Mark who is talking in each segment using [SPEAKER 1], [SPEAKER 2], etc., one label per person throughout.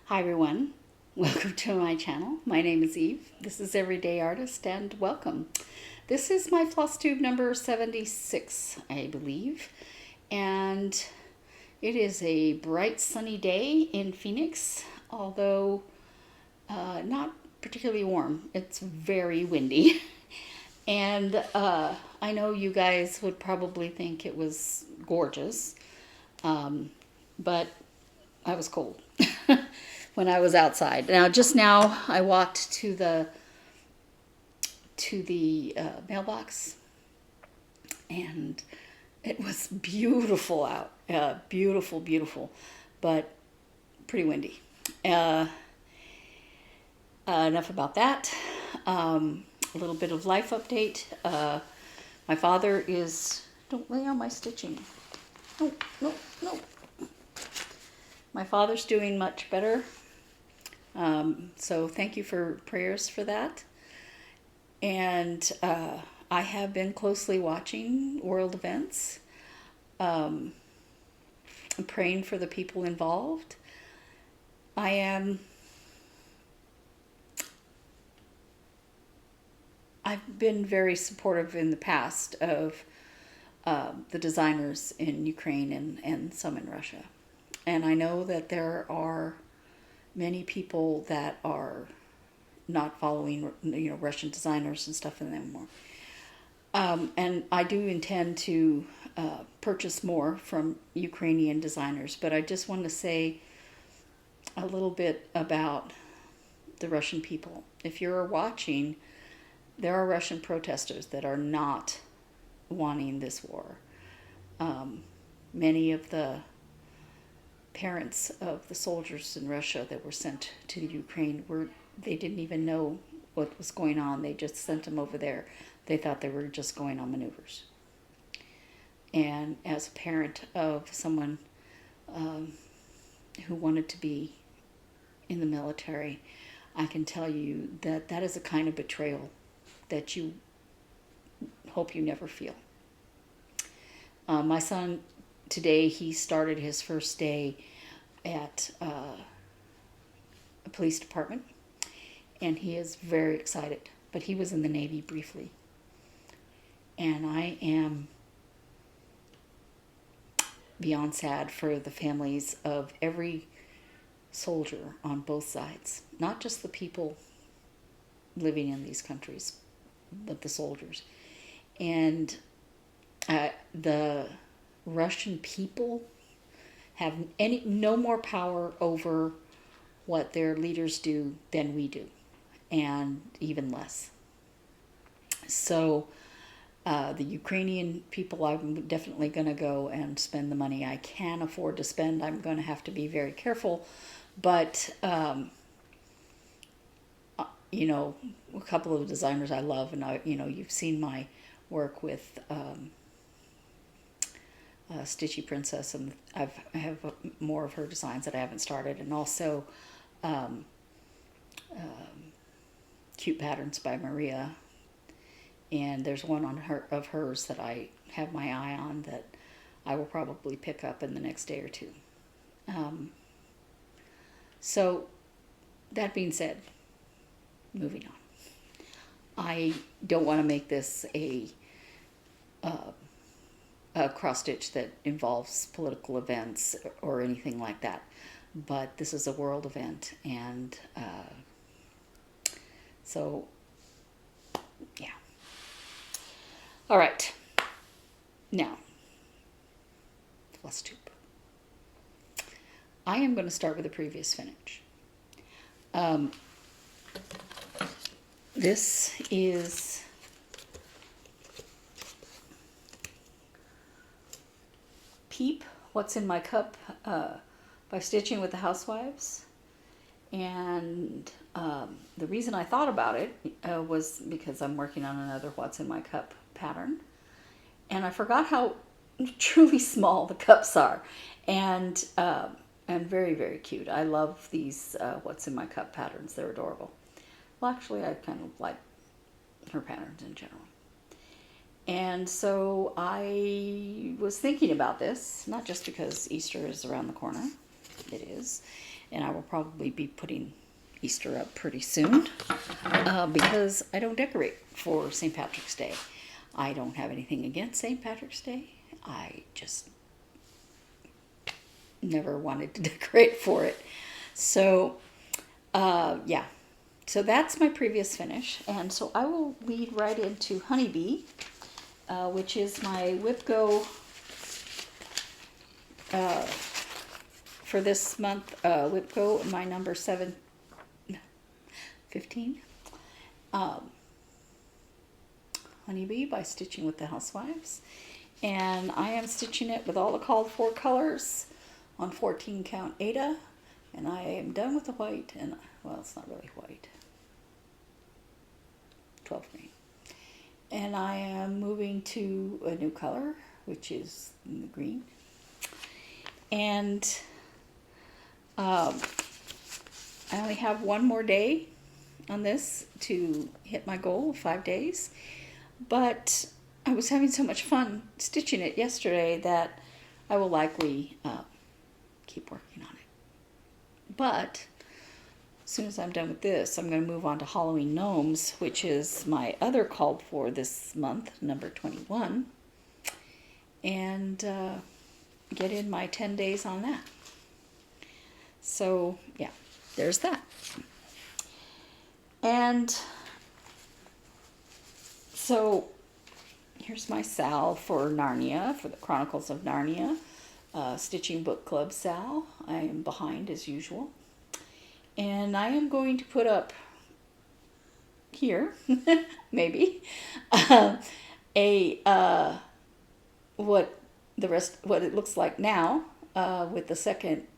[SPEAKER 1] Hi everyone, welcome to my channel. My name is Eve. This is Everyday Artist and welcome. This is my Flosstube number 76, I believe, and it is a bright sunny day in Phoenix, although not particularly warm. It's very windy. And I know you guys would probably think it was gorgeous, but I was cold when I was outside. Just now I walked to the mailbox, and it was beautiful out. Beautiful, beautiful, but pretty windy. Enough about that. A little bit of life update. My father is... Don't lay on my stitching. No, no, no. My father's doing much better. So thank you for prayers for that. And I have been closely watching world events. I'm praying for the people involved. I've been very supportive in the past of the designers in Ukraine and some in Russia. And I know that there are many people that are not following, Russian designers and stuff anymore. And I do intend to purchase more from Ukrainian designers, but I just want to say a little bit about the Russian people. If you're watching, there are Russian protesters that are not wanting this war. Many of the parents of the soldiers in Russia that were sent to Ukraine they didn't even know what was going on. They just sent them over there. They thought they were just going on maneuvers. And as a parent of someone who wanted to be in the military, I can tell you that that is a kind of betrayal that you hope you never feel. My son, today, he started his first day at a police department, and he is very excited. But he was in the Navy briefly. And I am beyond sad for the families of every soldier on both sides. Not just the people living in these countries, but the soldiers. And the Russian people have no more power over what their leaders do than we do, and even less. So the Ukrainian people, I'm definitely going to go and spend the money I can afford to spend. I'm going to have to be very careful, but a couple of designers I love, and you've seen my work with Stitchy Princess, and I have more of her designs that I haven't started, and also Cute Patterns by Maria. And there's one of hers that I have my eye on that I will probably pick up in the next day or two. So that being said, moving on. I don't want to make this a cross stitch that involves political events or anything like that, but this is a world event, and so yeah. All right, now Flosstube. I am going to start with the previous finish. This is Peep, What's in My Cup by Stitching with the Housewives. And the reason I thought about it was because I'm working on another What's in My Cup pattern. And I forgot how truly small the cups are. And very, very cute. I love these What's in My Cup patterns. They're adorable. Well, actually, I kind of like her patterns in general. And so I was thinking about this, not just because Easter is around the corner, it is, And I will probably be putting Easter up pretty soon because I don't decorate for St. Patrick's Day. I don't have anything against St. Patrick's Day. I just never wanted to decorate for it. So, yeah. So that's my previous finish. And so I will lead right into Honeybee, which is my Whip Go for this month. Whip Go, my number 15. Honeybee by Stitching with the Housewives. And I am stitching it with all the called for colors on 14 count Aida. And I am done with the white, and well, it's not really white. 12 green. And I am moving to a new color, which is the green. And I only have one more day on this to hit my goal of 5 days. But I was having so much fun stitching it yesterday that I will likely keep working on it. But as soon as I'm done with this, I'm going to move on to Halloween Gnomes, which is my other called for this month, number 21. And get in my 10 days on that. So, yeah, there's that. And so here's my Sal for Narnia, for the Chronicles of Narnia. Stitching Book Club Sal. I am behind as usual. And I am going to put up here, maybe, what it looks like now, with the second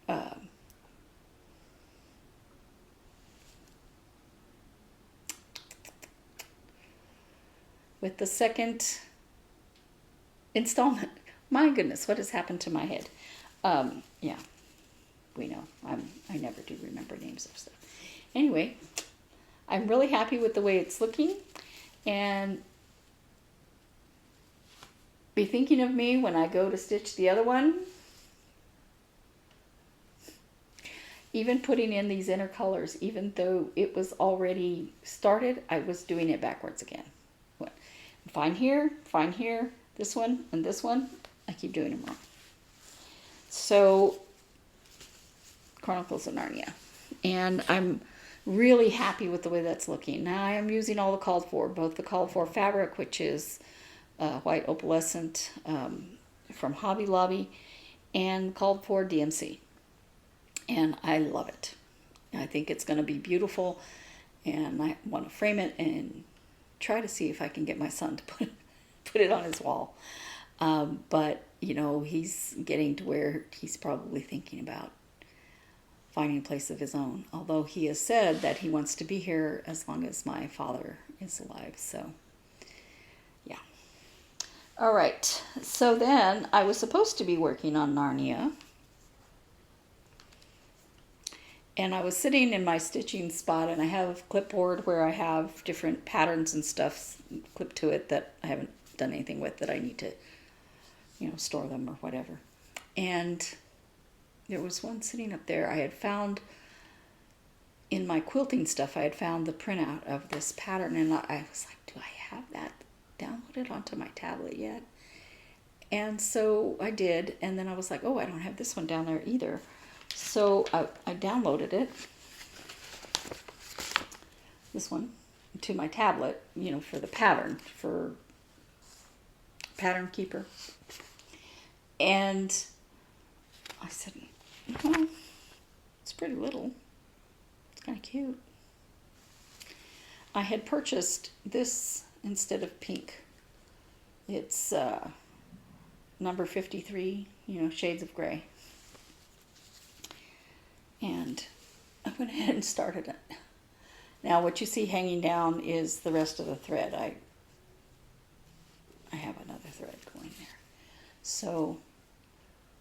[SPEAKER 1] installment. My goodness, what has happened to my head? Yeah, we know. I never do remember names of stuff. Anyway, I'm really happy with the way it's looking, and be thinking of me when I go to stitch the other one. Even putting in these inner colors, even though it was already started, I was doing it backwards again. What? Fine here, this one, and this one. I keep doing them wrong. So, Chronicles of Narnia. And I'm really happy with the way that's looking. Now I am using all the called for, both the called for fabric, which is white opalescent from Hobby Lobby, and called for DMC. And I love it. I think it's going to be beautiful, and I want to frame it and try to see if I can get my son to put it on his wall. But, you know, he's getting to where he's probably thinking about finding a place of his own. Although he has said that he wants to be here as long as my father is alive. So, yeah. All right. So then I was supposed to be working on Narnia. And I was sitting in my stitching spot, and I have a clipboard where I have different patterns and stuff clipped to it that I haven't done anything with, that I need to, you know, store them or whatever. And there was one sitting up there. I had found in my quilting stuff, I had found the printout of this pattern, and I was like, do I have that downloaded onto my tablet yet? And so I did, and then I was like, oh, I don't have this one down there either. So I downloaded it, this one, to my tablet, you know, for the pattern, for Pattern Keeper. And I said, oh, it's pretty little. It's kind of cute. I had purchased this instead of pink. It's number 53, you know, shades of gray. And I went ahead and started it. Now what you see hanging down is the rest of the thread. I have another thread going there. So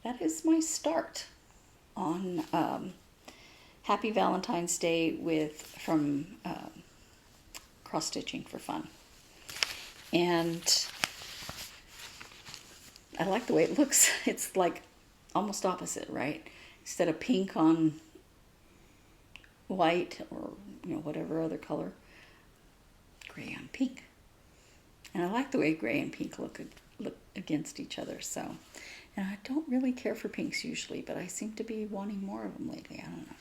[SPEAKER 1] that is my start on Happy Valentine's Day from CrossStitchingForFun. And I like the way it looks. It's like almost opposite, right? Instead of pink on white or, you know, whatever other color, gray on pink. And I like the way gray and pink look against each other. So, and I don't really care for pinks usually, but I seem to be wanting more of them lately. I don't know.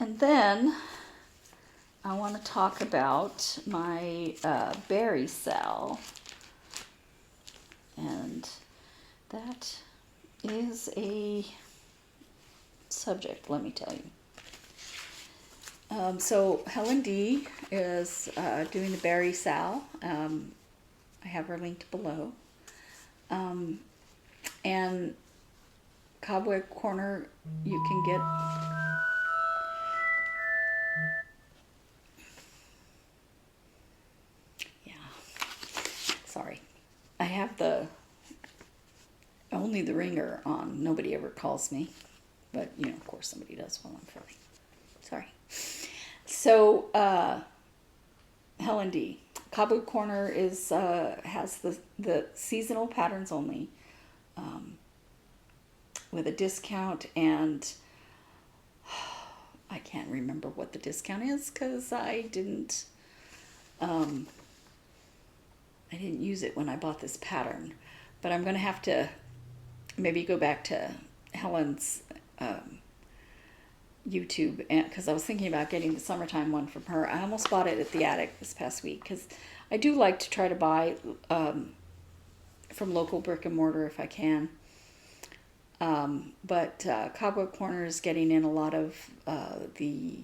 [SPEAKER 1] And then I want to talk about my Berry Sal. And that is a subject, let me tell you. So Helen D is doing the Berry Sal. I have her linked below. And Cobweb Corner, you can get... Yeah, sorry. I have only the ringer on. Nobody ever calls me. But, you know, of course somebody does while I'm filming. Sorry. So, Helen D. Cobweb Corner is has the seasonal patterns only, with a discount, and I can't remember what the discount is because I didn't use it when I bought this pattern. But I'm going to have to maybe go back to Helen's YouTube, because I was thinking about getting the summertime one from her. I almost bought it at the attic this past week because I do like to try to buy from local brick and mortar if I can. But Cobweb Corner is getting in a lot of the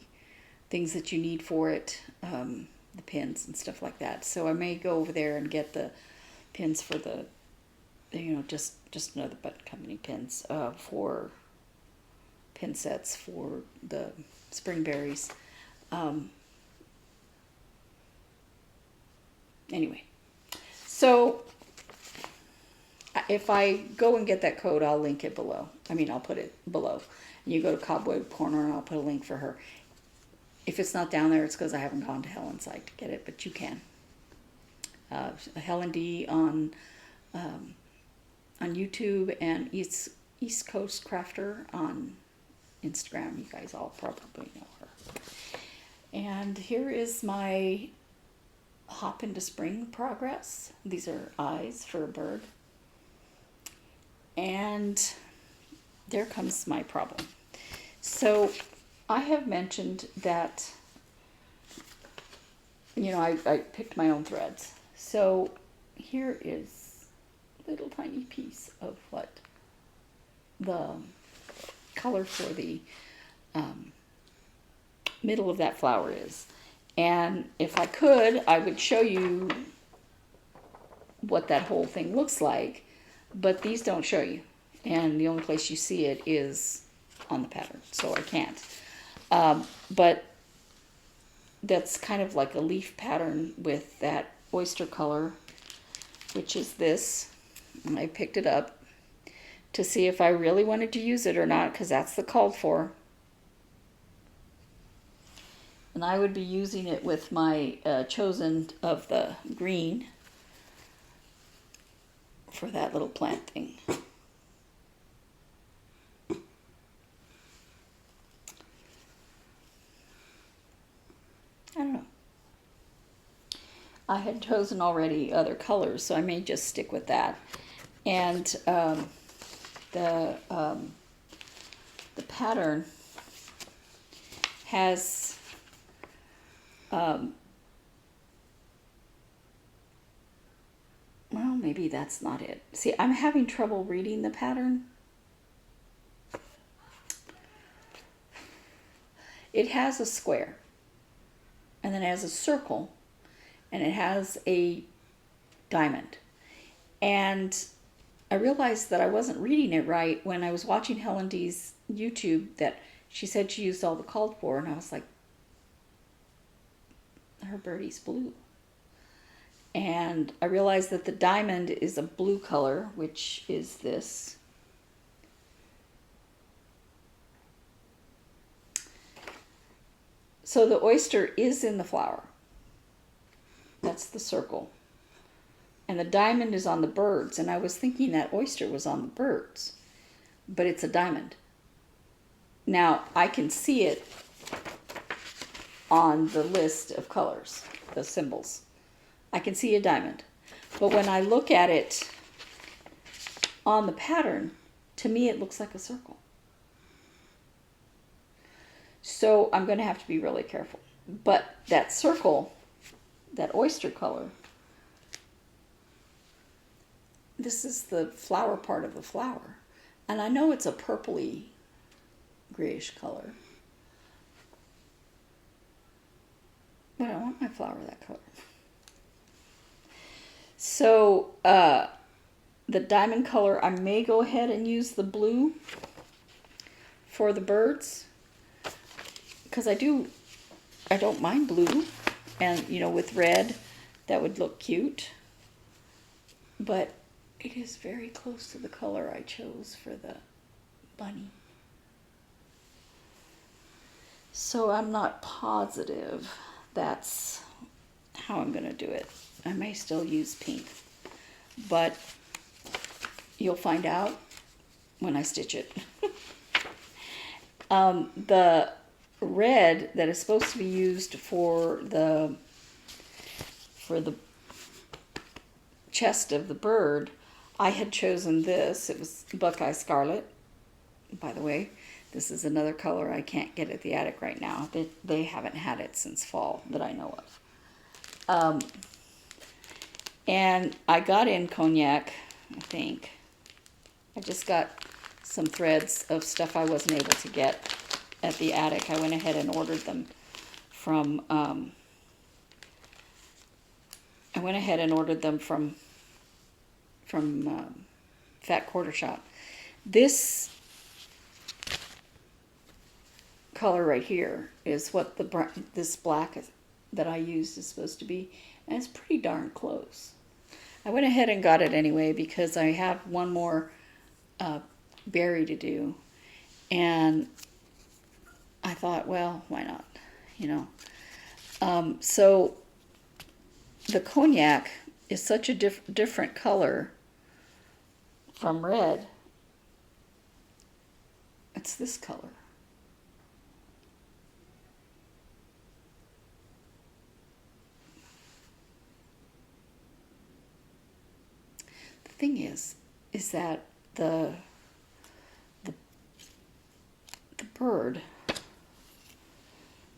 [SPEAKER 1] things that you need for it, the pins and stuff like that. So I may go over there and get the pins for the, you know, just another Button Company pins for pin sets for the spring berries. Anyway, so if I go and get that code, I'll link it below. I mean, I'll put it below. And you go to Cobweb Corner and I'll put a link for her. If it's not down there, it's because I haven't gone to Helen's site to get it, but you can. Helen D on YouTube, and East Coast Crafter on Instagram. You guys all probably know her. And here is my Hop into Spring progress. These are eyes for a bird. And there comes my problem. So I have mentioned that, you know, I picked my own threads. So here is a little tiny piece of what the color for the middle of that flower is. And if I could, I would show you what that whole thing looks like, but these don't show you. And the only place you see it is on the pattern, so I can't. But that's kind of like a leaf pattern with that oyster color, which is this. And I picked it up to see if I really wanted to use it or not, because that's the called for. And I would be using it with my chosen of the green for that little plant thing. I don't know. I had chosen already other colors, so I may just stick with that. And the pattern has well, maybe that's not it. See, I'm having trouble reading the pattern. It has a square, and then it has a circle, and it has a diamond. And I realized that I wasn't reading it right when I was watching Helen D's YouTube, that she said she used all the called for, and I was like, her birdie's blue. And I realized that the diamond is a blue color, which is this. So the oyster is in the flower. That's the circle. And the diamond is on the birds. And I was thinking that oyster was on the birds, but it's a diamond. Now, I can see it on the list of colors, the symbols. I can see a diamond. But when I look at it on the pattern, to me it looks like a circle. So I'm going to have to be really careful. But that circle, that oyster color, this is the flower part of the flower. And I know it's a purpley grayish color. But I want my flower that color. So the diamond color, I may go ahead and use the blue for the birds. Because I don't mind blue. And, you know, with red, that would look cute. But it is very close to the color I chose for the bunny. So I'm not positive that's how I'm going to do it. I may still use pink, but you'll find out when I stitch it. The red that is supposed to be used for the chest of the bird, I had chosen this. It was Buckeye Scarlet. By the way, this is another color I can't get at the attic right now. They haven't had it since fall that I know of. And I got in cognac, I think. I just got some threads of stuff I wasn't able to get at the attic. I went ahead and ordered them from Fat Quarter Shop. This color right here is what this black that I used is supposed to be, and it's pretty darn close. I went ahead and got it anyway because I have one more berry to do, and I thought, well, why not, you know. So the cognac is such a different color from red. It's this color. The thing is that the bird,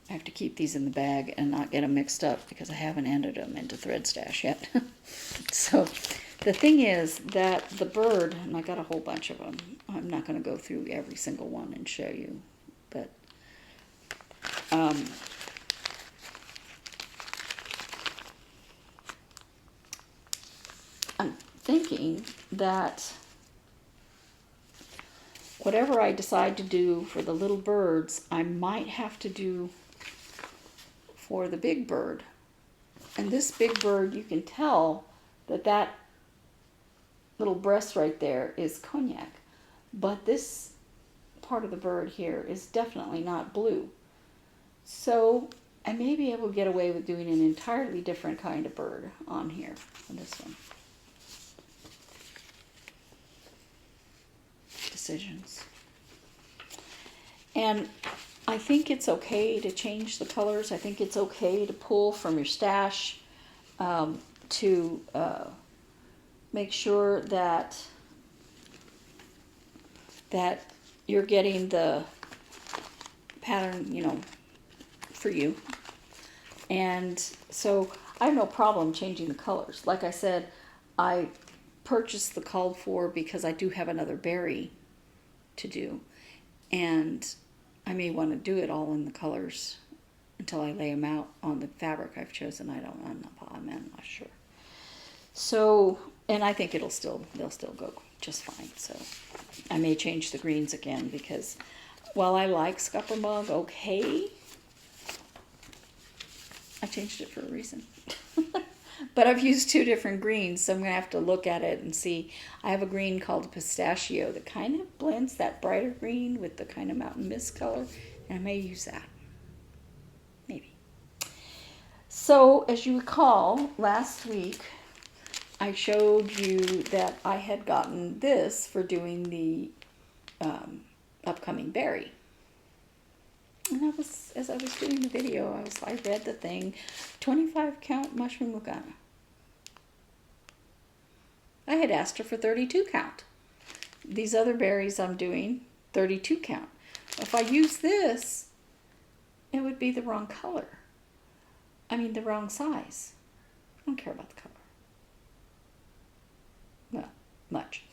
[SPEAKER 1] I have to keep these in the bag and not get them mixed up because I haven't entered them into thread stash yet. So the thing is that the bird, and I got a whole bunch of them. I'm not going to go through every single one and show you, but I'm thinking that whatever I decide to do for the little birds, I might have to do for the big bird. And this big bird, you can tell that little breast right there is cognac. But this part of the bird here is definitely not blue. So I may be able to get away with doing an entirely different kind of bird on here, on this one. Decisions. And I think it's okay to change the colors. I think it's okay to pull from your stash to make sure that you're getting the pattern, you know, for you. And so I have no problem changing the colors. Like I said, I purchased the called for because I do have another berry to do, and I may want to do it all in the colors until I lay them out on the fabric I've chosen. I'm not sure. So, and I think they'll still go just fine. So I may change the greens again because while I like Scupper Mug, okay, I changed it for a reason. But I've used two different greens, so I'm going to have to look at it and see. I have a green called Pistachio that kind of blends that brighter green with the kind of Mountain Mist color, and I may use that. Maybe. So, as you recall, last week I showed you that I had gotten this for doing the upcoming berry. And as I was doing the video, I read the thing, 25 count mushroom lugana. I had asked her for 32 count. These other berries I'm doing, 32 count. If I use this, it would be the wrong color. I mean, the wrong size. I don't care about the color. Well, much.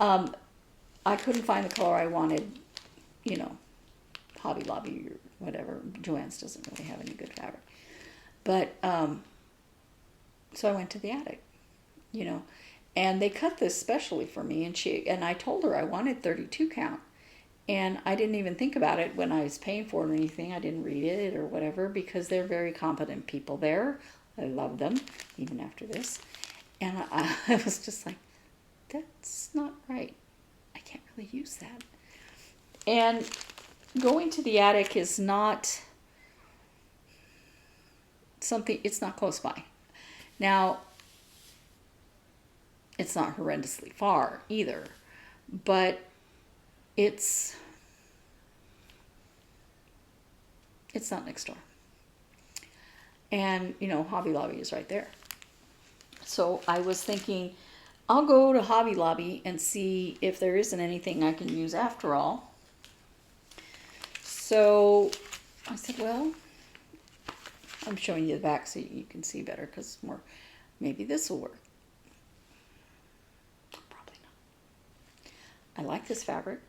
[SPEAKER 1] I couldn't find the color I wanted, you know, Hobby Lobby or whatever. Joann's doesn't really have any good fabric. But, so I went to the attic, you know, and they cut this specially for me, and I told her I wanted 32 count. And I didn't even think about it when I was paying for it or anything. I didn't read it or whatever, because they're very competent people there. I love them, even after this. And I was just like, that's not right. I can't really use that. And going to the attic is not something, it's not close by. Now, it's not horrendously far either, but it's not next door. And, you know, Hobby Lobby is right there. So I was thinking, I'll go to Hobby Lobby and see if there isn't anything I can use after all. So I said, well, I'm showing you the back so you can see better, because more, maybe this will work. Probably not. I like this fabric,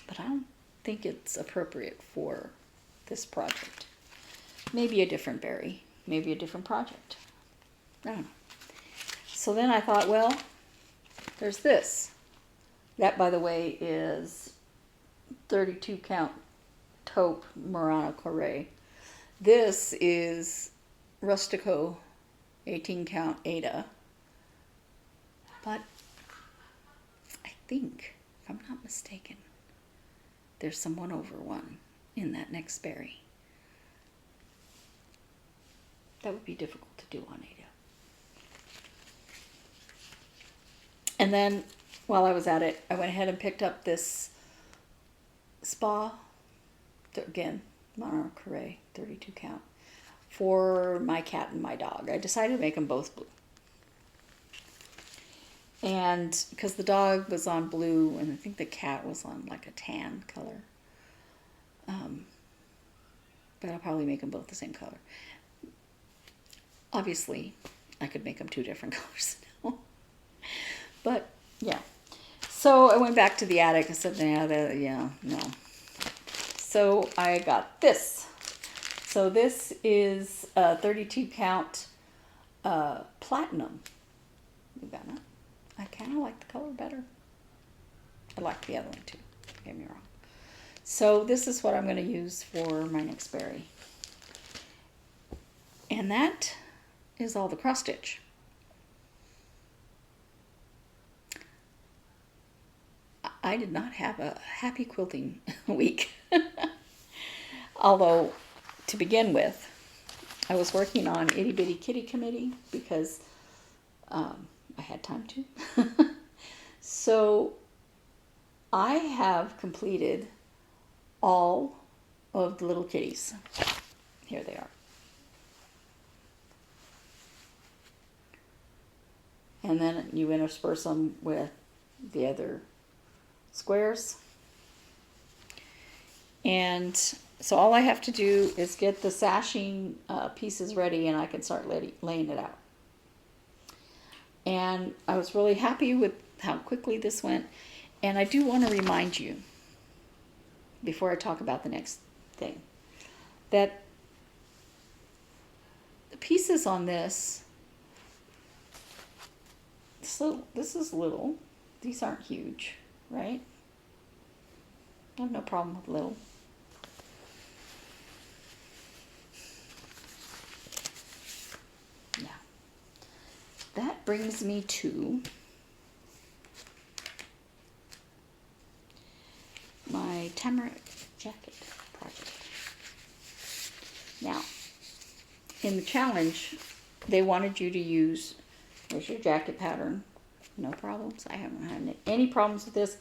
[SPEAKER 1] but I don't think it's appropriate for this project. Maybe a different berry, maybe a different project. I don't know. So then I thought, well, there's this. That, by the way, is 32 count taupe Murano Corée. This is Rustico 18 count Ada. But I think, if I'm not mistaken, there's some 1/1 in that next berry. That would be difficult to do on Ada. And then, while I was at it, I went ahead and picked up this spa, again, Murano Corée, 32 count, for my cat and my dog. I decided to make them both blue. And because the dog was on blue, and I think the cat was on like a tan color. But I'll probably make them both the same color. Obviously, I could make them two different colors now. But, yeah. So I went back to the attic. I said, no. So I got this. So this is a 32 count platinum Lugana. I kind of like the color better. I like the other one too. Don't get me wrong. So this is what I'm going to use for my next berry. And that is all the cross stitch. I did not have a happy quilting week. Although, to begin with, I was working on Itty Bitty Kitty Committee because I had time to. So I have completed all of the little kitties. Here they are. And then you intersperse them with the other squares. And so all I have to do is get the sashing pieces ready, and I can start laying it out. And I was really happy with how quickly this went. And I do want to remind you, before I talk about the next thing, that the pieces on this, so this is little. These aren't huge, right? I have no problem with little. Now, that brings me to my Tamarack Jacket project. Now, in the challenge, they wanted you to use, there's your jacket pattern. No problems. I haven't had any problems with this.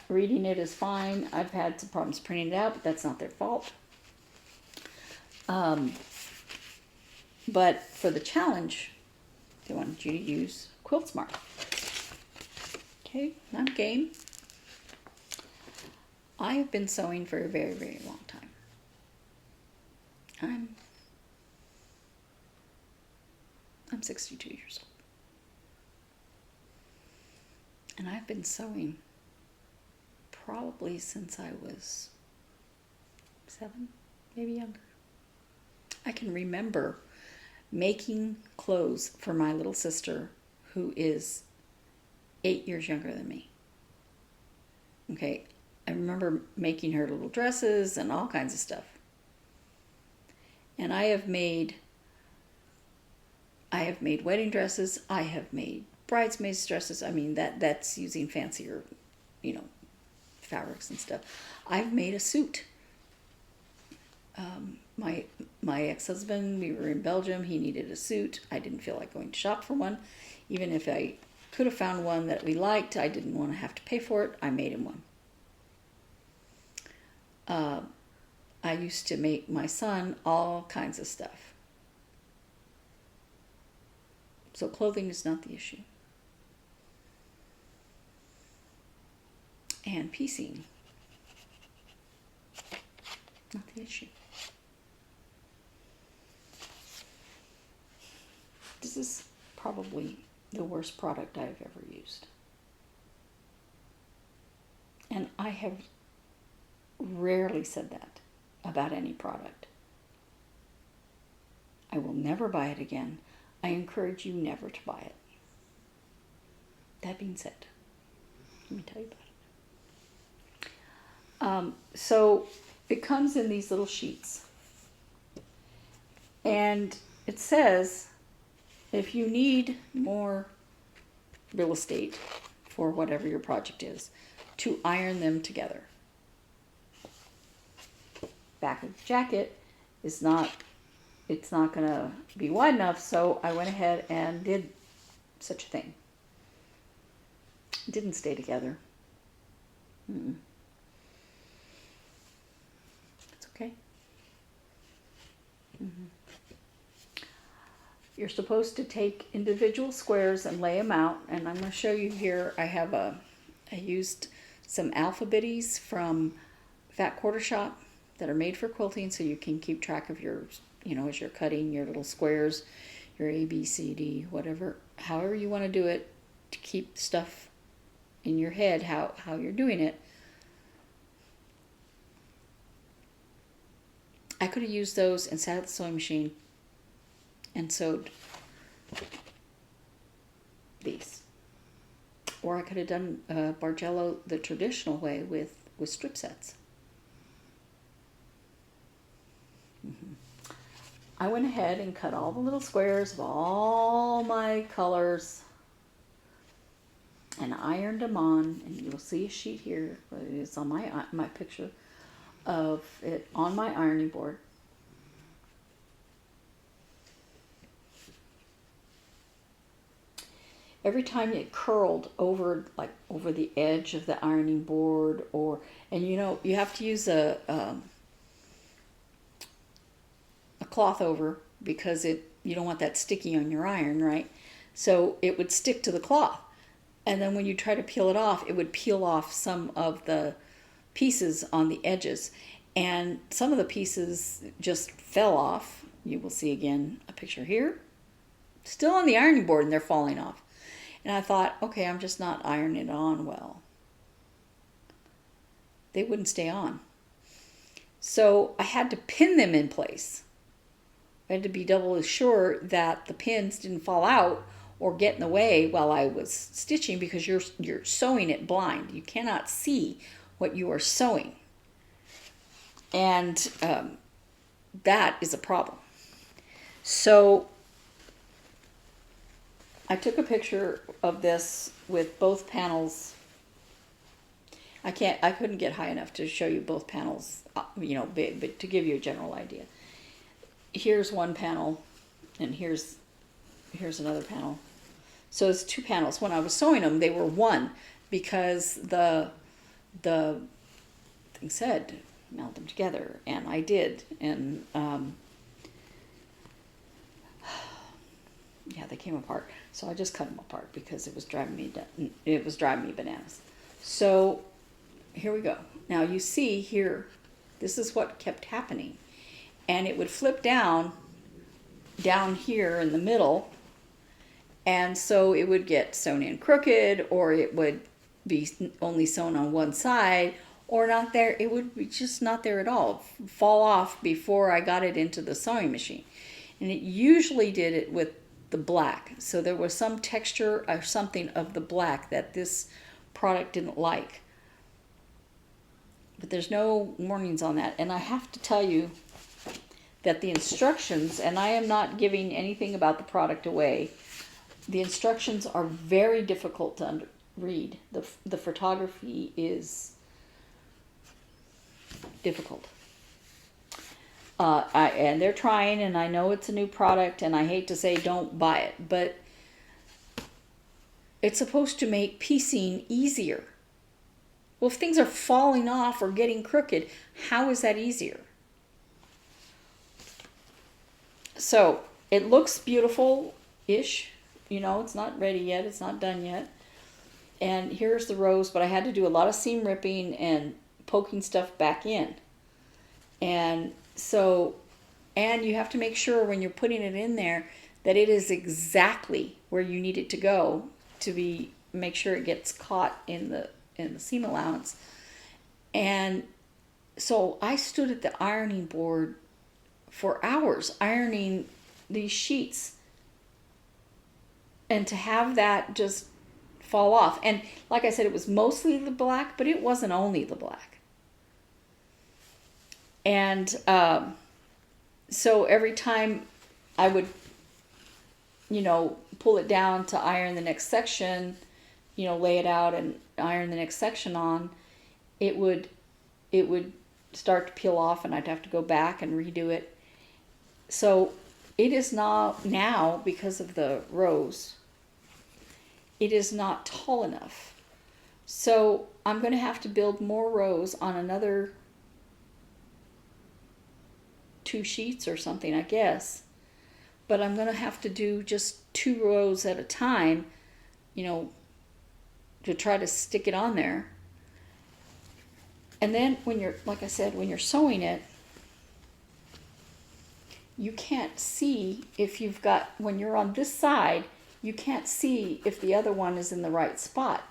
[SPEAKER 1] Reading it is fine. I've had some problems printing it out, but that's not their fault. But for the challenge, they wanted you to use QuiltSmart. Okay, I'm game. I have been sewing for a very, very long time. I'm 62 years old. And I've been sewing probably since I was 7, maybe younger. I can remember making clothes for my little sister who is 8 years younger than me. Okay, I remember making her little dresses and all kinds of stuff. And I have made wedding dresses. I have made bridesmaids dresses. I mean, that's using fancier, fabrics and stuff. I've made a suit. My ex-husband, we were in Belgium. He needed a suit. I didn't feel like going to shop for one. Even if I could have found one that we liked, I didn't want to have to pay for it. I made him one. I used to make my son all kinds of stuff. So clothing is not the issue. And piecing, not the issue. This is probably the worst product I've ever used. And I have rarely said that about any product. I will never buy it again. I encourage you never to buy it. That being said, let me tell you about it. So it comes in these little sheets. And it says, if you need more real estate for whatever your project is, to iron them together. Back of the jacket is not, it's not going to be wide enough, so I went ahead and did such a thing. It didn't stay together. It's okay. You're supposed to take individual squares and lay them out, and I'm going to show you here. I used some alphabetties from Fat Quarter Shop that are made for quilting, so you can keep track of your, as you're cutting your little squares, your A, B, C, D, whatever, however you want to do it, to keep stuff in your head, how you're doing it. I could have used those and sat at the sewing machine and sewed these. Or I could have done Bargello the traditional way with strip sets. I went ahead and cut all the little squares of all my colors and ironed them on, and you'll see a sheet here. It's on my picture of it on my ironing board. Every time it curled over the edge of the ironing board, and you have to use a cloth over, because you don't want that sticky on your iron, right? So it would stick to the cloth, and then when you try to peel it off, it would peel off some of the pieces on the edges, and some of the pieces just fell off. You will see again a picture here, still on the ironing board, and they're falling off. And I thought, okay, I'm just not ironing it on well. They wouldn't stay on. So I had to pin them in place. I had to be doubly sure that the pins didn't fall out or get in the way while I was stitching, because you're sewing it blind. You cannot see what you are sewing. And that is a problem. So I took a picture of this with both panels. I couldn't get high enough to show you both panels, big, but to give you a general idea. Here's one panel, and here's another panel. So it's two panels. When I was sewing them, they were one, because the the thing said, meld them together, and I did, and yeah, they came apart. So I just cut them apart because it was driving me bananas. So here we go. Now you see here, this is what kept happening, and it would flip down here in the middle, and so it would get sewn in crooked, or it would be only sewn on one side, or not there. It would be just not there at all, fall off before I got it into the sewing machine. And it usually did it with the black. So there was some texture or something of the black that this product didn't like. But there's no warnings on that. And I have to tell you that the instructions, and I am not giving anything about the product away, the instructions are very difficult to read. The photography is difficult. And they're trying, and I know it's a new product, and I hate to say don't buy it, but it's supposed to make piecing easier. Well, if things are falling off or getting crooked, how is that easier? So it looks beautiful-ish. You know, it's not ready yet. It's not done yet. And here's the rows, but I had to do a lot of seam ripping and poking stuff back in. And so, and you have to make sure when you're putting it in there that it is exactly where you need it to go to make sure it gets caught in the seam allowance. And so I stood at the ironing board for hours ironing these sheets, and to have that just fall off. And like I said, it was mostly the black, but it wasn't only the black. And so every time I would, pull it down to iron the next section, lay it out and iron the next section on, it would start to peel off, and I'd have to go back and redo it. So it is not now, because of the rows, it is not tall enough. So I'm going to have to build more rows on another 2 sheets or something, I guess. But I'm going to have to do just 2 rows at a time, to try to stick it on there. And then when you're, like I said, when you're sewing it, you can't see if you've got, when you're on this side, you can't see if the other one is in the right spot.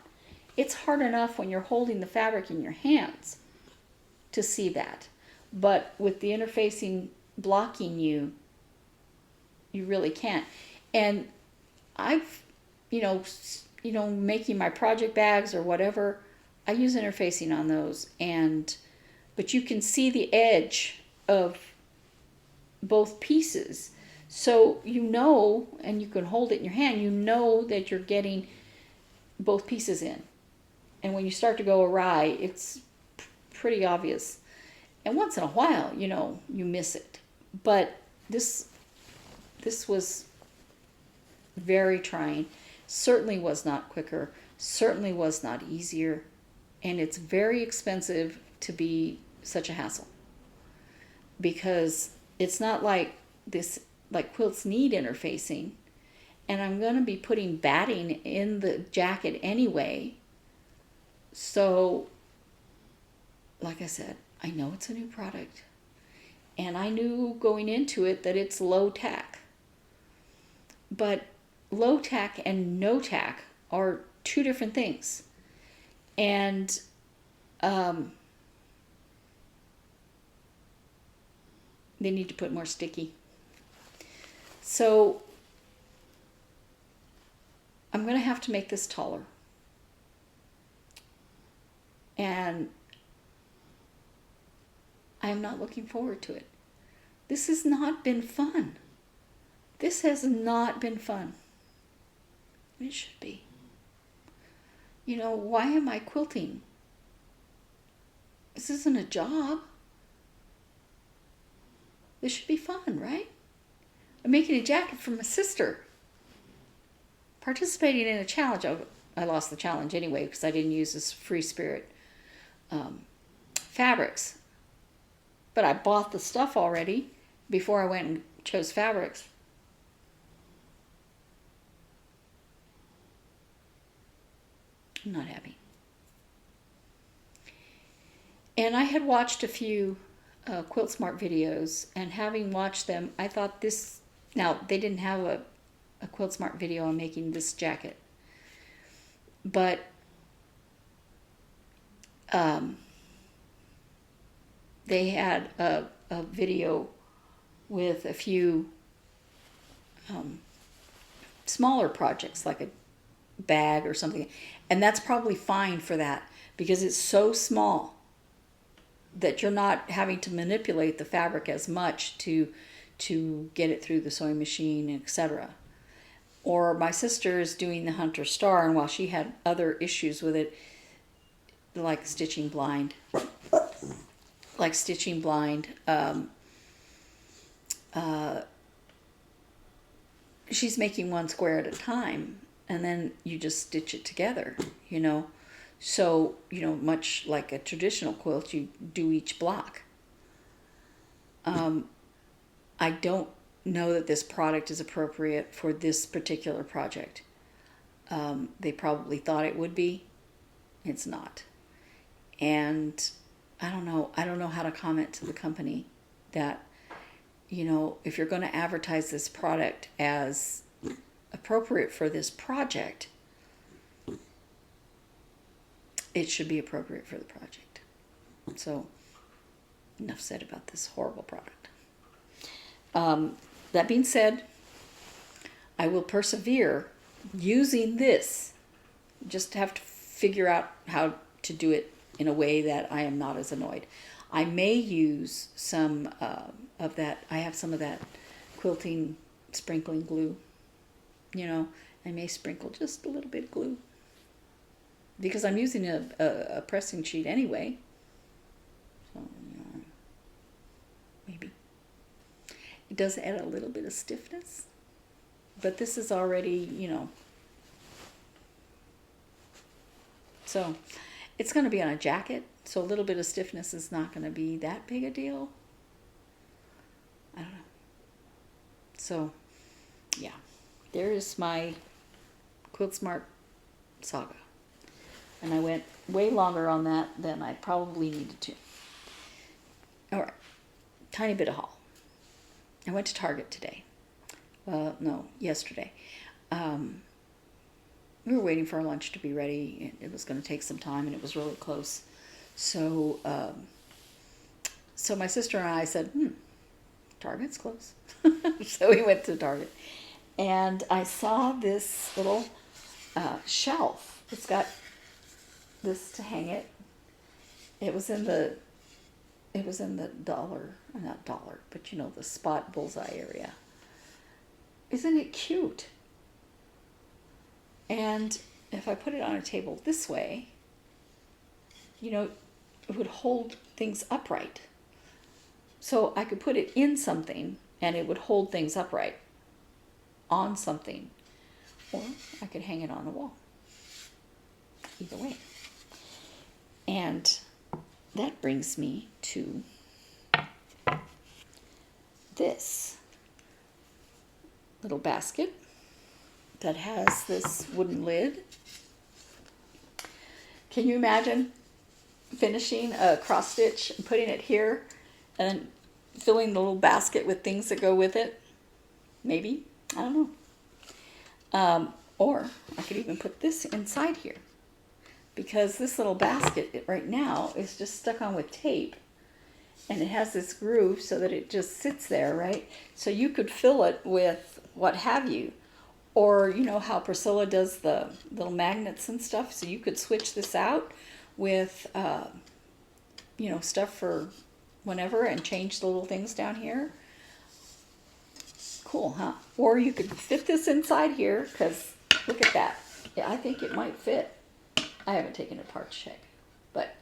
[SPEAKER 1] It's hard enough when you're holding the fabric in your hands to see that. But with the interfacing blocking you really can't. And I've, making my project bags or whatever, I use interfacing on those. But you can see the edge of both pieces. So and you can hold it in your hand, that you're getting both pieces in. And when you start to go awry, it's pretty obvious. And once in a while, you miss it. But this was very trying. Certainly was not quicker. Certainly was not easier. And it's very expensive to be such a hassle. Because it's not like quilts need interfacing. And I'm going to be putting batting in the jacket anyway. So, like I said, I know it's a new product. And I knew going into it that it's low tack. But low tack and no tack are 2 different things. And they need to put more sticky. So I'm going to have to make this taller. And I am not looking forward to it. This has not been fun. This has not been fun. It should be. Why am I quilting? This isn't a job. This should be fun, right? I'm making a jacket for my sister. Participating in a challenge. I lost the challenge anyway because I didn't use this free Spirit. fabrics. But I bought the stuff already before I went and chose fabrics. I'm not happy. And I had watched a few QuiltSmart videos, and having watched them, I thought this, now they didn't have a QuiltSmart video on making this jacket, but they had a video with a few smaller projects, like a bag or something, and that's probably fine for that because it's so small that you're not having to manipulate the fabric as much to get it through the sewing machine, etc. Or my sister is doing the Hunter Star, and while she had other issues with it, like stitching blind, she's making one square at a time, and then you just stitch it together, you know. So, you know, much like a traditional quilt, you do each block. I don't know that this product is appropriate for this particular project. They probably thought it would be. It's not. And I don't know how to comment to the company that, you know, if you're going to advertise this product as appropriate for this project, it should be appropriate for the project. So, enough said about this horrible product. That being said, I will persevere using this. Just have to figure out how to do it in a way that I am not as annoyed. I may use some of that. I have some of that quilting sprinkling glue. You know, I may sprinkle just a little bit of glue, because I'm using a pressing sheet anyway. So, maybe. It does add a little bit of stiffness, but this is already, you know. So, it's going to be on a jacket, so a little bit of stiffness is not going to be that big a deal. I don't know. So, yeah. There is my QuiltSmart saga. And I went way longer on that than I probably needed to. All right. Tiny bit of haul. I went to Target today. Yesterday. We were waiting for our lunch to be ready. It was going to take some time, and it was really close. So, so my sister and I said, Target's close. So we went to Target. And I saw this little shelf. It's got this to hang it. It was in the dollar, not dollar, but you know, the spot bullseye area. Isn't it cute? And if I put it on a table this way, you know, it would hold things upright. So I could put it in something and it would hold things upright on something. Or I could hang it on the wall. Either way. And that brings me to this little basket that has this wooden lid. Can you imagine finishing a cross stitch and putting it here and then filling the little basket with things that go with it? Maybe. I don't know. Or I could even put this inside here, because this little basket right now is just stuck on with tape, and it has this groove so that it just sits there, right? So you could fill it with what have you. Or, you know how Priscilla does the little magnets and stuff, so you could switch this out with, you know, stuff for whenever and change the little things down here. Cool, huh? Or you could fit this inside here, because look at that. Yeah, I think it might fit. I haven't taken it apart to check, but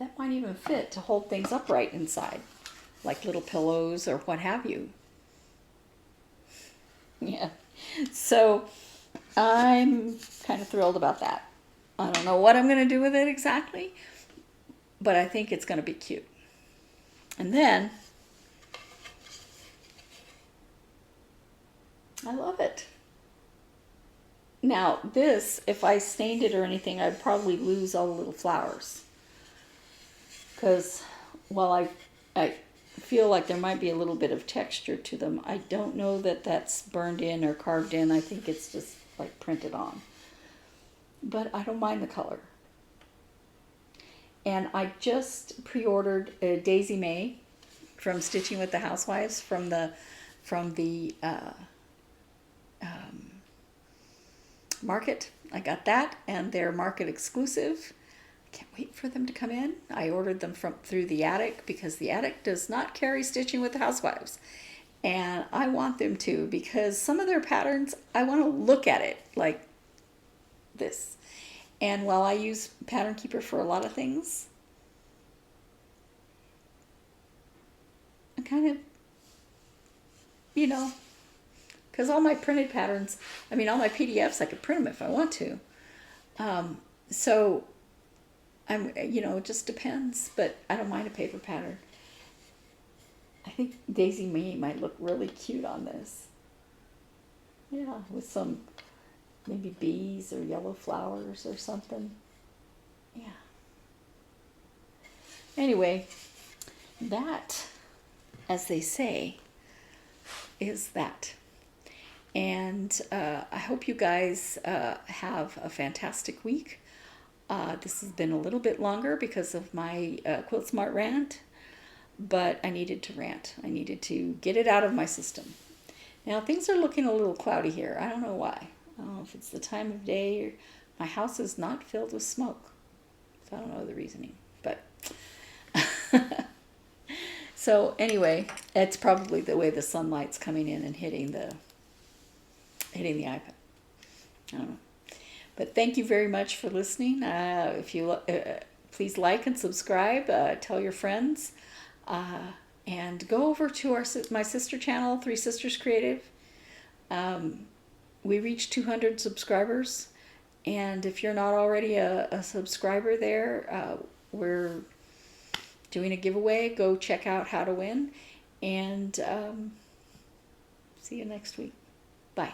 [SPEAKER 1] that might even fit to hold things upright inside, like little pillows or what have you. Yeah. So I'm kind of thrilled about that. I don't know what I'm going to do with it exactly, but I think it's going to be cute. And then, I love it. Now this, if I stained it or anything, I'd probably lose all the little flowers. Because while I feel like there might be a little bit of texture to them, I don't know that that's burned in or carved in. I think it's just like printed on. But I don't mind the color. And I just pre-ordered a Daisy May from Stitching with the Housewives from the market. I got that, and they're market exclusive. I can't wait for them to come in. I ordered them through the attic because the attic does not carry Stitching with the Housewives, and I want them to, because some of their patterns, I want to look at it like this. And while I use Pattern Keeper for a lot of things, I kind of, because all my printed patterns, all my PDFs, I could print them if I want to. So it just depends, but I don't mind a paper pattern. I think Daisy May might look really cute on this. Yeah, with some maybe bees or yellow flowers or something. Yeah. Anyway, that, as they say, is that. And I hope you guys have a fantastic week. This has been a little bit longer because of my QuiltSmart rant, but I needed to rant. I needed to get it out of my system. Now, things are looking a little cloudy here. I don't know why. I don't know if it's the time of day. Or my house is not filled with smoke. So I don't know the reasoning. But so anyway, it's probably the way the sunlight's coming in and hitting the iPad. I don't know. But thank you very much for listening. If you please like and subscribe, tell your friends, and go over to my sister channel, Three Sisters Creative. We reached 200 subscribers, and if you're not already a subscriber there, we're doing a giveaway. Go check out how to win, and see you next week. Bye.